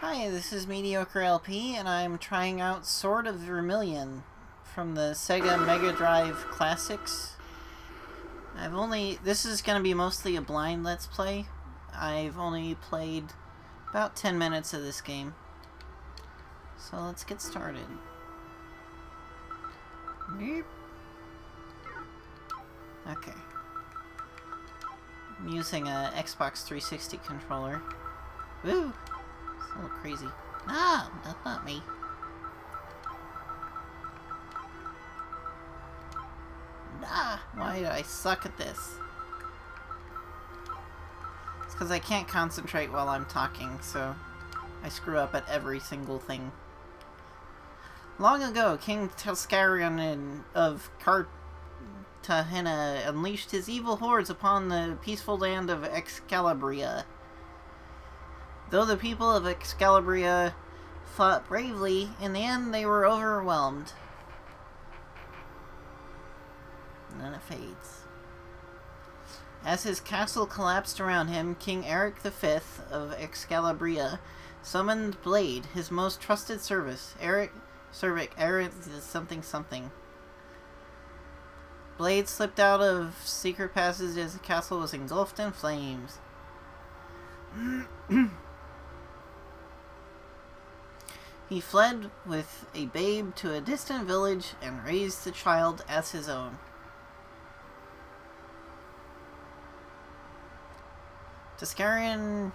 Hi, this is Mediocre LP, and I'm trying out Sword of Vermilion from the Sega Mega Drive Classics. This is going to be mostly a blind Let's Play. I've only played about 10 minutes of this game. So let's get started. Okay. I'm using a Xbox 360 controller. Woo! It's a little crazy. Ah, that's not me. Ah, why do I suck at this? It's because I can't concentrate while I'm talking, so I screw up at every single thing. Long ago, King Tuscarion of Cartagena unleashed his evil hordes upon the peaceful land of Excalibria. Though the people of Excalibria fought bravely, in the end they were overwhelmed. And then it fades. As his castle collapsed around him, King Eric V of Excalibria summoned Blade, his most trusted Eric something something. Blade slipped out of secret passage as the castle was engulfed in flames. He fled with a babe to a distant village and raised the child as his own. Tuscarion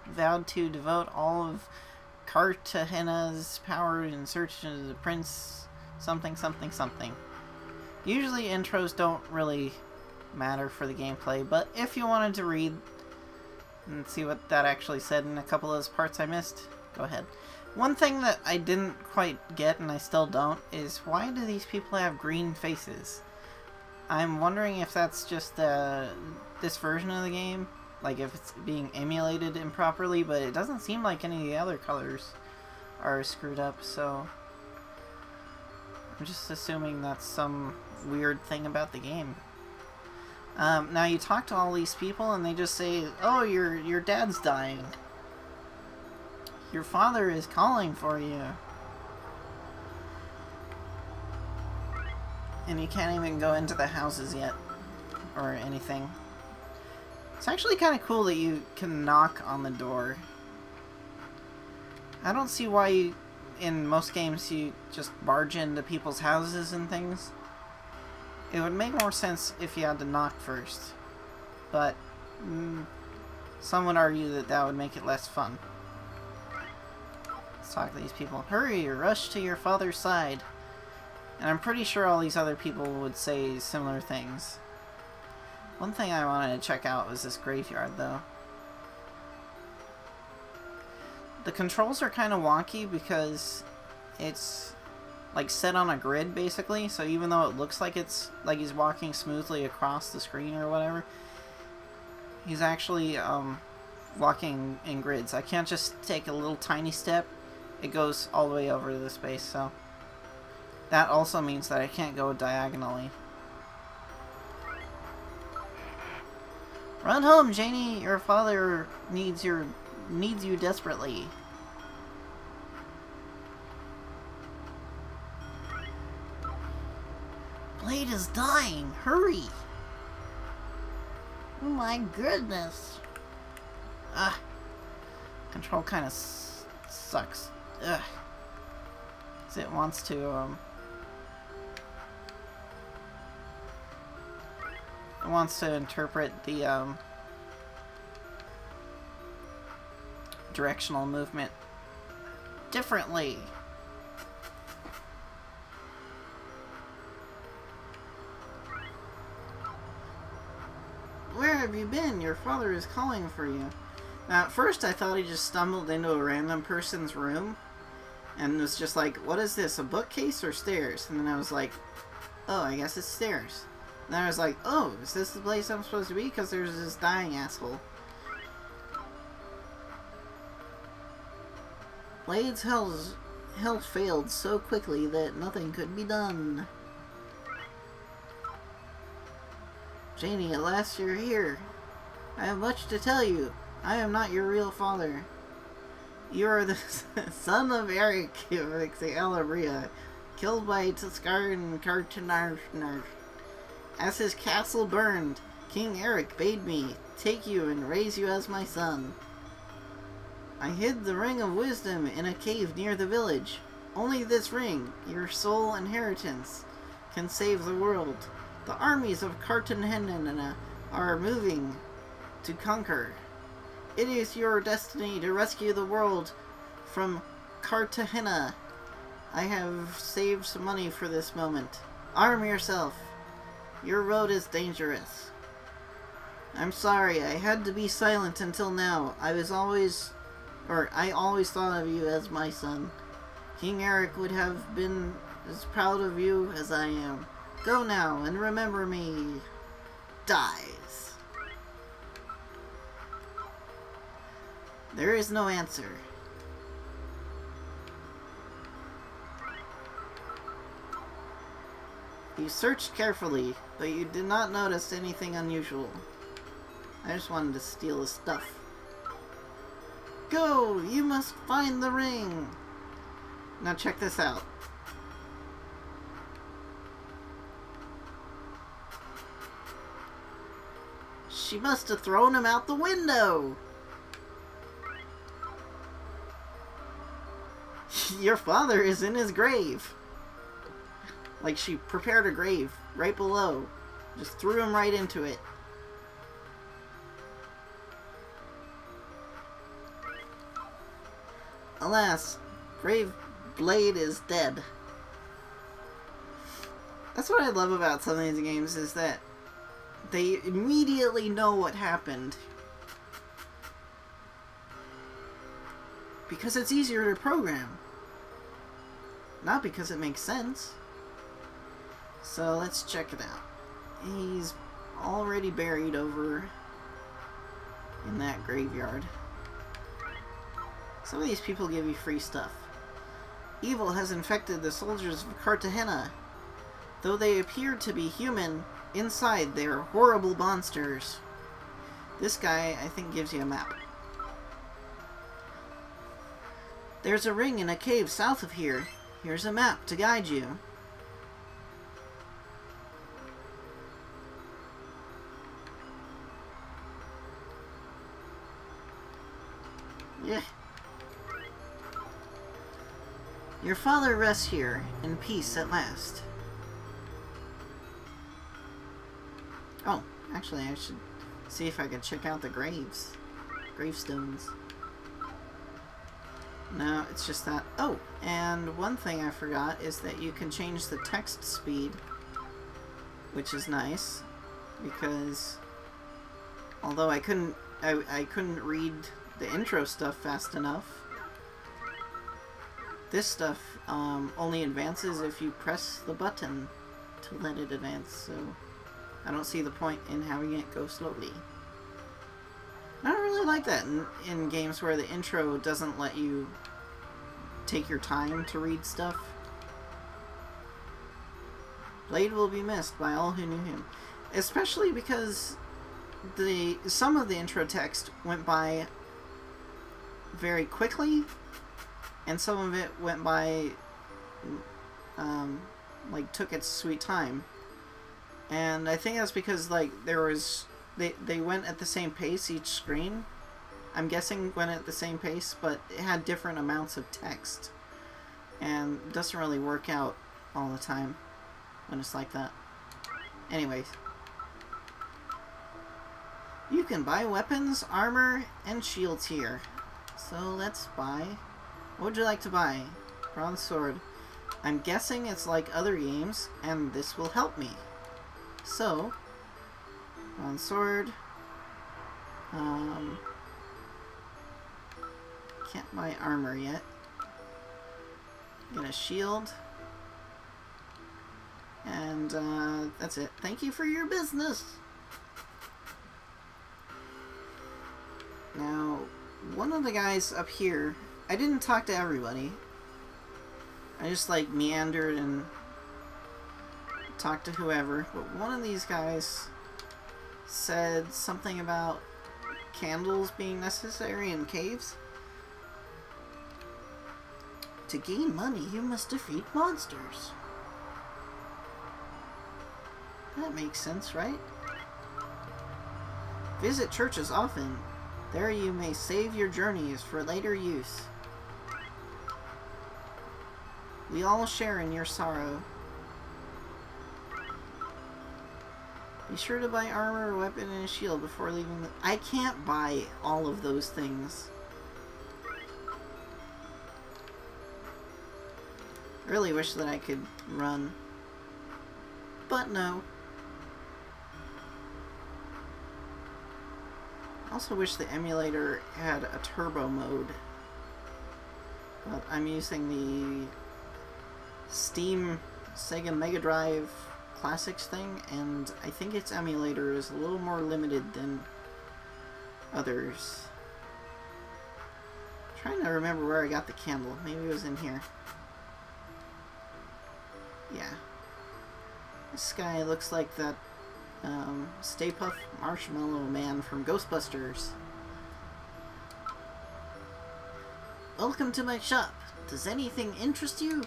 vowed to devote all of Cartagena's power in search of the prince something something something. Usually intros don't really matter for the gameplay, but if you wanted to read and see what that actually said in a couple of those parts I missed, go ahead. One thing that I didn't quite get, and I still don't, is why do these people have green faces? I'm wondering if that's just this version of the game, like if it's being emulated improperly, but it doesn't seem like any of the other colors are screwed up, so I'm just assuming that's some weird thing about the game. Now you talk to all these people and they just say, oh, your dad's dying. Your father is calling for you. And you can't even go into the houses yet, or anything. It's actually kind of cool that you can knock on the door. I don't see why in most games you just barge into people's houses and things. It would make more sense if you had to knock first, but some would argue that that would make it less fun. Let's talk to these people. Hurry, rush to your father's side. And I'm pretty sure all these other people would say similar things. One thing I wanted to check out was this graveyard, though. The controls are kind of wonky because it's like set on a grid, basically, so even though it looks like it's like he's walking smoothly across the screen or whatever, he's actually walking in grids. I can't just take a little tiny step, it goes all the way over to the space, so that also means that I can't go diagonally. Run home, Janie! Your father needs you desperately. Blade is dying! Hurry! Oh my goodness! Ah, control kind of sucks. Ugh. 'Cause it wants to interpret the directional movement differently. Where have you been? Your father is calling for you. Now, at first I thought he just stumbled into a random person's room and was just like, what is this, a bookcase or stairs? And then I was like, oh, I guess it's stairs. And then I was like, oh, is this the place I'm supposed to be? Because there's this dying asshole. Blade's health failed so quickly that nothing could be done. Janie, at last you're here. I have much to tell you. I am not your real father. You are the son of Eric of Alabria, killed by Tuscar and Cartanar. As his castle burned, King Eric bade me take you and raise you as my son. I hid the Ring of Wisdom in a cave near the village. Only this ring, your sole inheritance, can save the world. The armies of Cartagena are moving to conquer. It is your destiny to rescue the world from Cartagena. I have saved some money for this moment. Arm yourself. Your road is dangerous. I'm sorry, I had to be silent until now. I always thought of you as my son. King Eric would have been as proud of you as I am. Go now and remember me. Dies. There is no answer. You searched carefully, but you did not notice anything unusual. I just wanted to steal his stuff. Go! You must find the ring! Now check this out. She must have thrown him out the window! Your father is in his grave. Like, she prepared a grave right below. Just threw him right into it. Alas, Grave Blade is dead. That's what I love about some of these games, is that they immediately know what happened. Because it's easier to program. Not because it makes sense. So let's check it out. He's already buried over in that graveyard. Some of these people give you free stuff. Evil has infected the soldiers of Cartagena. Though they appear to be human, inside they are horrible monsters. This guy, I think, gives you a map. There's a ring in a cave south of here. Here's a map to guide you. Yeah. Your father rests here, in peace at last. Oh, actually I should see if I can check out the graves. Gravestones. No, it's just that. Oh, and one thing I forgot is that you can change the text speed, which is nice, because although I couldn't read the intro stuff fast enough, this stuff only advances if you press the button to let it advance, so I don't see the point in having it go slowly. I don't really like that in games where the intro doesn't let you take your time to read stuff. Blade will be missed by all who knew him. Especially because some of the intro text went by very quickly, and some of it went by like took its sweet time. And I think that's because like they went at the same pace each screen. I'm guessing went at the same pace, but it had different amounts of text. And it doesn't really work out all the time when it's like that. Anyways. You can buy weapons, armor, and shields here. So let's buy. What would you like to buy? Bronze sword. I'm guessing it's like other games, and this will help me. So, bronze sword. Can't buy armor yet. Get a shield. And that's it. Thank you for your business. Now, one of the guys up here, I didn't talk to everybody. I just like meandered and talked to whoever. But one of these guys said something about candles being necessary in caves. To gain money, you must defeat monsters. That makes sense, right? Visit churches often. There you may save your journeys for later use. We all share in your sorrow. Be sure to buy armor, a weapon, and a shield before leaving the... I can't buy all of those things. I really wish that I could run. But no. I also wish the emulator had a turbo mode. But I'm using the Steam Sega Mega Drive Classics thing, and I think its emulator is a little more limited than others. I'm trying to remember where I got the candle. Maybe it was in here. Yeah. This guy looks like that Stay Puft Marshmallow Man from Ghostbusters. Welcome to my shop. Does anything interest you?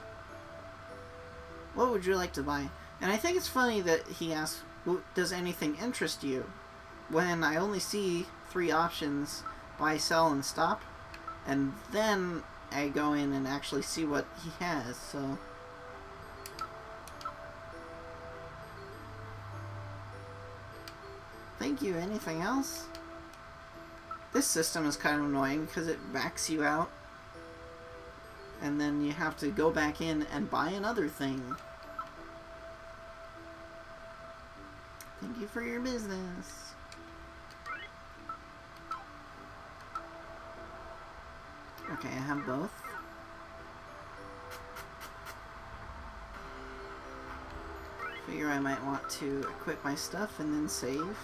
What would you like to buy? And I think it's funny that he asks, does anything interest you? When I only see 3 options, buy, sell, and stop. And then I go in and actually see what he has, so... Thank you. Anything else? This system is kind of annoying because it backs you out. And then you have to go back in and buy another thing. Thank you for your business. Okay, I have both. Figure I might want to equip my stuff and then save.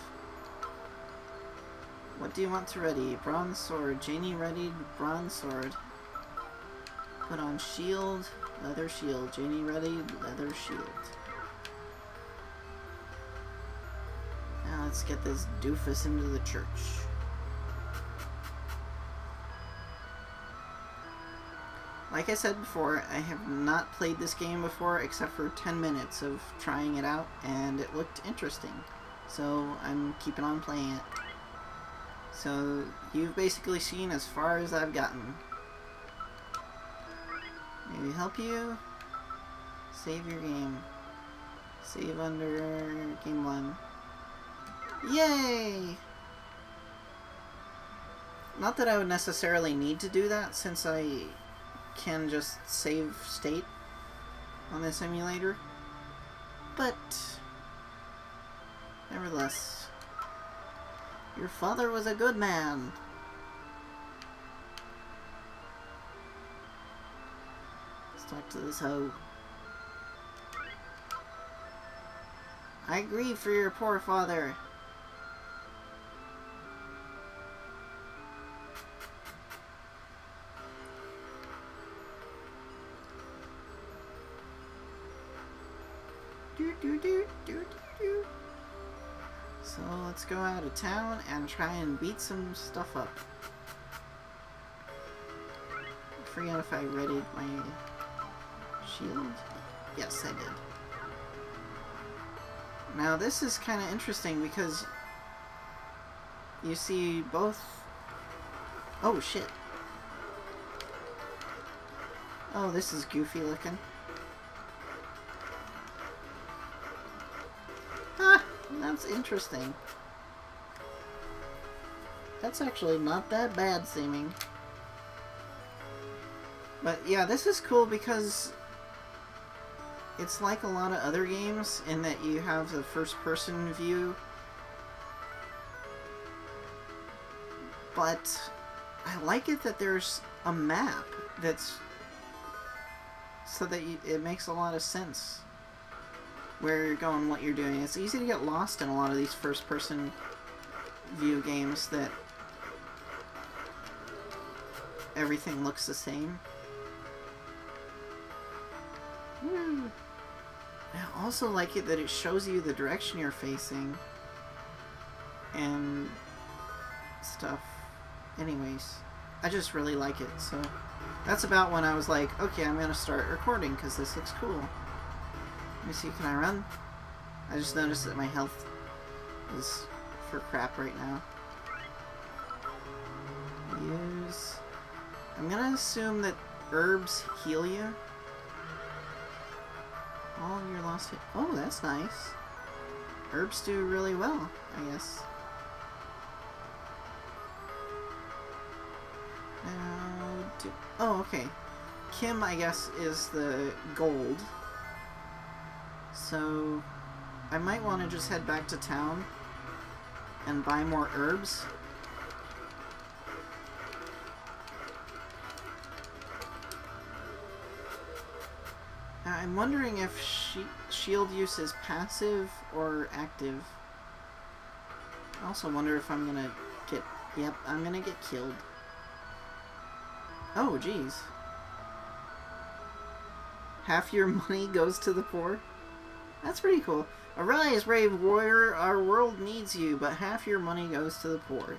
What do you want to ready? Bronze sword. Janie readied bronze sword. Put on shield, leather shield. Janie readied leather shield. Now let's get this doofus into the church. Like I said before, I have not played this game before except for 10 minutes of trying it out, and it looked interesting. So I'm keeping on playing it. So you've basically seen as far as I've gotten. Maybe help you? Save your game. Save under game 1. Yay! Not that I would necessarily need to do that, since I can just save state on this emulator, but nevertheless, your father was a good man. Let's talk to this hoe. I grieve for your poor father. So let's go out of town and try and beat some stuff up. I forget if I readied my shield. Yes, I did. Now this is kind of interesting because you see both... Oh shit. Oh, this is goofy looking. That's interesting. That's actually not that bad seeming. But yeah, this is cool because it's like a lot of other games in that you have the first person view. But I like it that there's a map that's so that it makes a lot of sense where you're going, what you're doing. It's easy to get lost in a lot of these first-person view games that everything looks the same. I also like it that it shows you the direction you're facing, and stuff anyways. I just really like it, so that's about when I was like, okay, I'm gonna start recording because this looks cool. Let me see, can I run? I just noticed that my health is for crap right now. Use... I'm gonna assume that herbs heal you. All of your lost hit. Oh, that's nice. Herbs do really well, I guess. Oh, okay. Kim, I guess, is the gold. So, I might want to just head back to town and buy more herbs. I'm wondering if shield use is passive or active. I also wonder if I'm gonna get... Yep, I'm gonna get killed. Oh, jeez. Half your money goes to the poor? That's pretty cool. Arise, brave warrior, our world needs you, but half your money goes to the poor.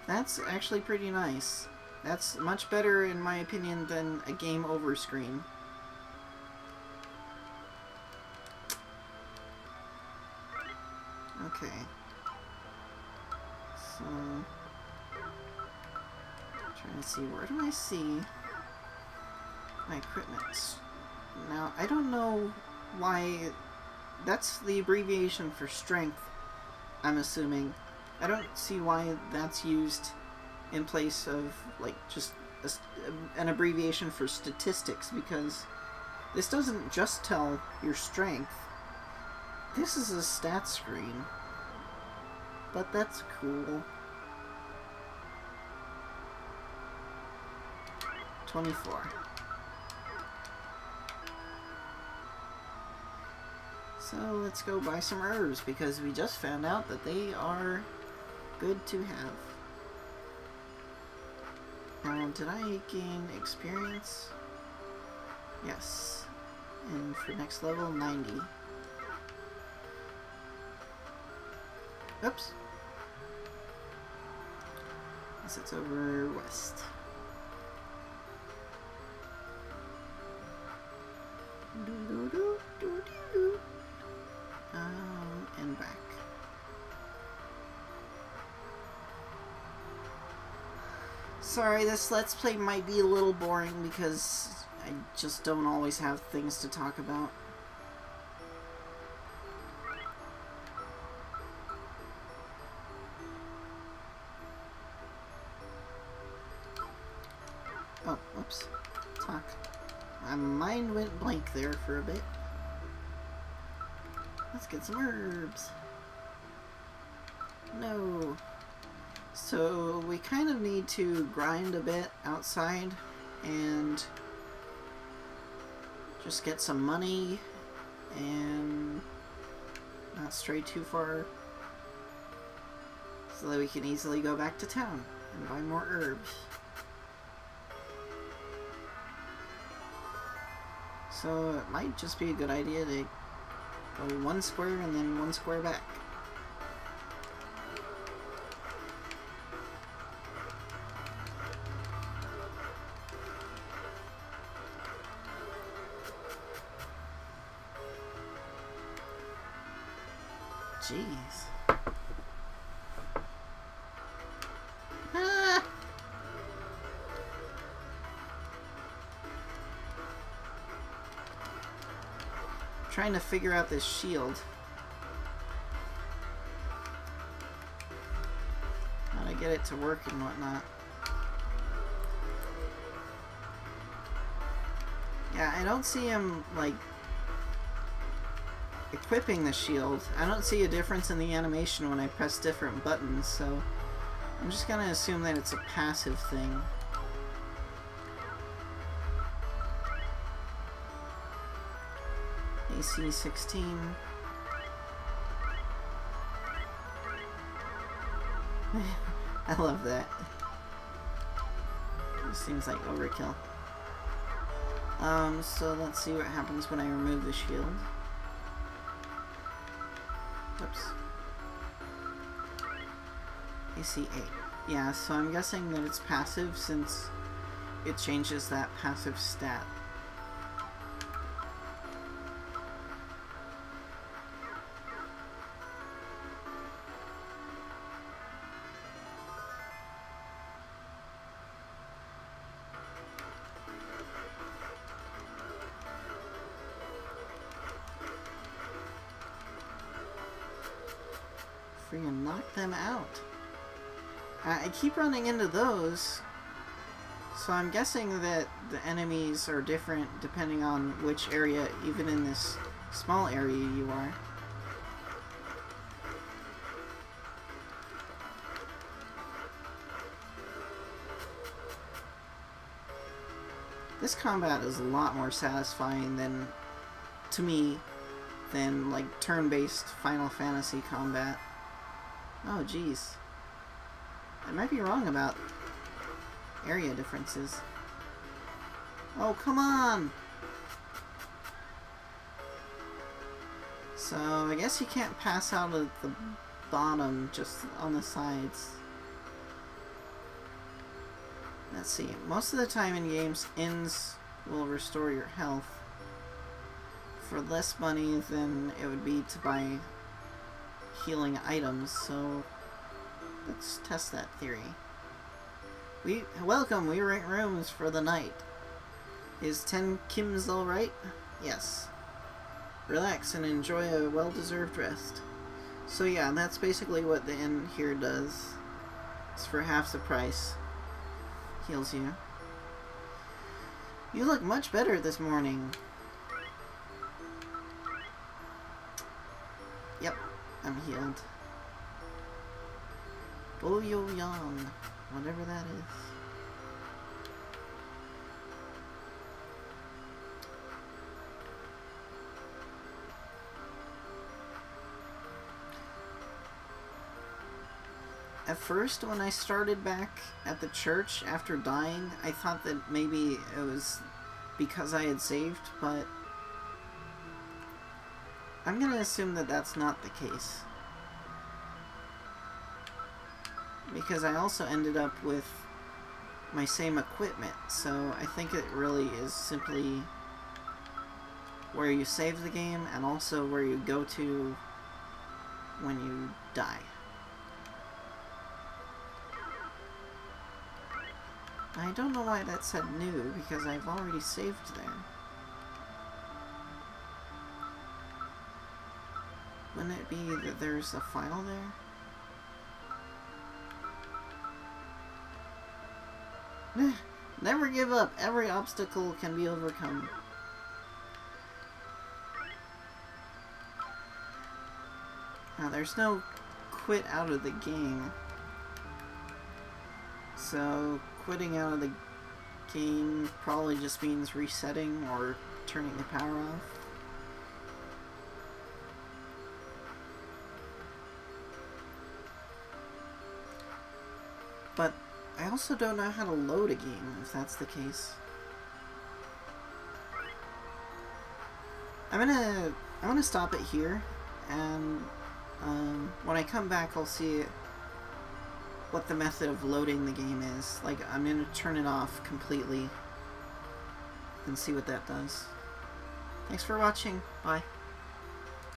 That's actually pretty nice. That's much better, in my opinion, than a game over screen. Okay. So... trying to see, where do I see my equipment? Now, I don't know why... That's the abbreviation for strength, I'm assuming. I don't see why that's used in place of, like, just an abbreviation for statistics, because this doesn't just tell your strength. This is a stats screen. But that's cool. 24. So let's go buy some herbs, because we just found out that they are good to have. Now, did I gain experience? Yes. And for next level, 90. Oops. Guess it's over west. And back. Sorry, this Let's Play might be a little boring because I just don't always have things to talk about. Oh, whoops. Talk. My mind went blank there for a bit. Let's get some herbs. No. So we kind of need to grind a bit outside and just get some money and not stray too far so that we can easily go back to town and buy more herbs. So it might just be a good idea to go one square and then one square back. Jeez. Ah! Trying to figure out this shield. How to get it to work and whatnot. Yeah, I don't see him, like, equipping the shield. I don't see a difference in the animation when I press different buttons, so I'm just gonna assume that it's a passive thing. AC 16. I love that. It seems like overkill. So let's see what happens when I remove the shield. Oops. AC8. Yeah, so I'm guessing that it's passive since it changes that passive stat. Freaking knock them out. I keep running into those, so I'm guessing that the enemies are different depending on which area, even in this small area you are. This combat is a lot more satisfying than, to me, than like turn-based Final Fantasy combat. Oh jeez. I might be wrong about area differences. Oh, come on! So, I guess you can't pass out at the bottom, just on the sides. Let's see. Most of the time in games, inns will restore your health for less money than it would be to buy healing items, so let's test that theory. Welcome, we rent rooms for the night. Is 10 Kims alright? Yes. Relax and enjoy a well-deserved rest. So yeah, that's basically what the inn here does. It's for half the price. Heals you. You look much better this morning. Yep, I'm healed. Vermilion, whatever that is. At first, when I started back at the church after dying, I thought that maybe it was because I had saved, but I'm gonna assume that that's not the case. Because I also ended up with my same equipment, so I think it really is simply where you save the game and also where you go to when you die. I don't know why that said new, because I've already saved there. Wouldn't it be that there's a file there? Never give up. Every obstacle can be overcome. Now, there's no quit out of the game. So, quitting out of the game probably just means resetting or turning the power off. But I also don't know how to load a game, if that's the case. I'm gonna stop it here, and when I come back I'll see what the method of loading the game is. Like, I'm gonna turn it off completely and see what that does. Thanks for watching. Bye.